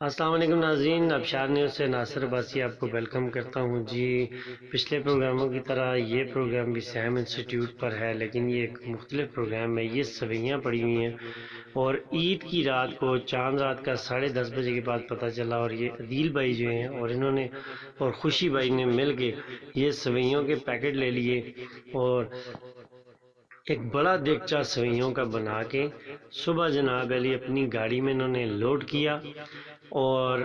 السلام علیکم ناظرین، ابشار نیوز سے ناصر عباسی آپ کو ویلکم کرتا ہوں جی۔ پچھلے پروگراموں کی طرح یہ پروگرام بھی سیم انسٹیٹیوٹ پر ہے، لیکن یہ ایک مختلف پروگرام ہے۔ یہ سویاں پڑی ہوئی ہیں اور عید کی رات کو چاند رات کا 10:30 بجے کے بعد پتہ چلا، اور یہ عدیل بھائی جو ہیں اور انہوں نے اور خوشی بھائی نے مل کے یہ سویوں کے پیکٹ لے لیے اور ایک بڑا دیگچہ سویوں کا بنا کے صبح جناب علی اپنی گاڑی میں انہوں نے لوڈ کیا اور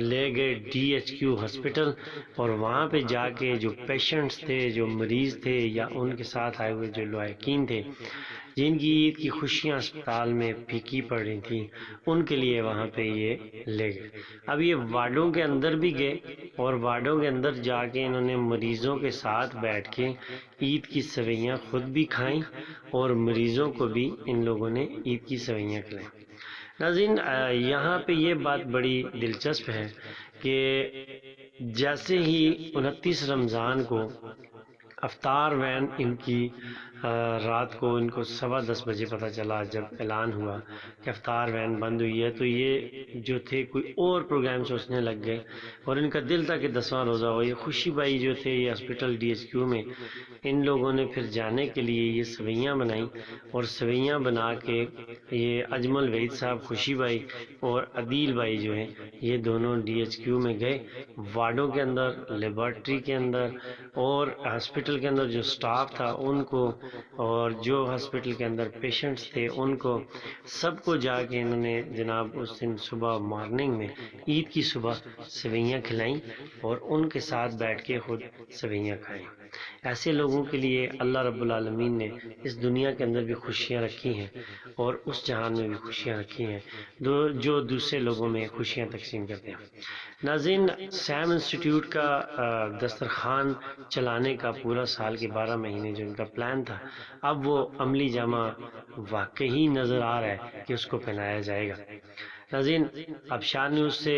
لے گئے DHQ ہسپٹل، اور وہاں پہ جا کے جو پیشنٹس تھے، جو مریض تھے یا ان کے ساتھ آئے ہوئے جو لواحقین تھے جن کی عید کی خوشیاں اسپتال میں پھیکی پڑ رہی تھیں، ان کے لیے وہاں پہ یہ لے گئے۔ اب یہ وارڈوں کے اندر بھی گئے اور وارڈوں کے اندر جا کے انہوں نے مریضوں کے ساتھ بیٹھ کے عید کی سویاں خود بھی کھائیں اور مریضوں کو بھی ان لوگوں نے عید کی سویاں کھلائیں۔ ناظرین، یہاں پہ یہ بات بڑی دلچسپ ہے کہ جیسے ہی 29 رمضان کو افطار وین ان کی رات کو ان کو 10:15 بجے پتہ چلا، جب اعلان ہوا کہ افطار وین بند ہوئی ہے، تو یہ جو تھے کوئی اور پروگرام سوچنے لگ گئے اور ان کا دل تھا کہ 10واں روزہ ہو۔ یہ خوشی بھائی جو تھے یہ ہسپٹل DHQ میں، ان لوگوں نے پھر جانے کے لیے یہ سویاں بنائیں اور سویاں بنا کے یہ اجمل وحید صاحب خوشی بھائی اور عدیل بھائی جو ہیں یہ دونوں DHQ میں گئے، وارڈوں کے اندر، لیبارٹری کے اندر اور ہسپٹل کے اندر جو سٹاف تھا ان کو اور جو ہسپٹل کے اندر پیشنٹس تھے ان کو سب کو جا کے انہوں نے جناب اس دن صبح مارننگ میں عید کی صبح سویاں کھلائیں اور ان کے ساتھ بیٹھ کے خود سویاں کھائیں۔ ایسے لوگوں کے لیے اللہ رب العالمین نے اس دنیا کے اندر بھی خوشیاں رکھی ہیں اور اس جہان میں بھی خوشیاں رکھی ہیں جو دوسرے لوگوں میں خوشیاں تقسیم کرتے ہیں۔ ناظرین، سیم انسٹیٹیوٹ کا دسترخوان چلانے کا پورا سال کے 12 مہینے جو ان کا پلان تھا، اب وہ عملی جامہ واقعی نظر آ رہا ہے کہ اس کو پہنایا جائے گا۔ ناظرین، ابشار نیوز سے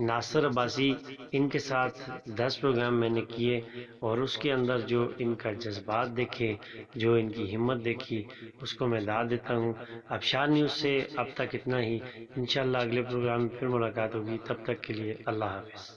ناصر عباسی، ان کے ساتھ 10 پروگرام میں نے کیے اور اس کے اندر جو ان کا جذبات دیکھے، جو ان کی ہمت دیکھی، اس کو میں داد دیتا ہوں۔ ابشار نیوز سے اب تک اتنا ہی، انشاءاللہ اگلے پروگرام میں پھر ملاقات ہوگی، تب تک کے لیے اللہ حافظ۔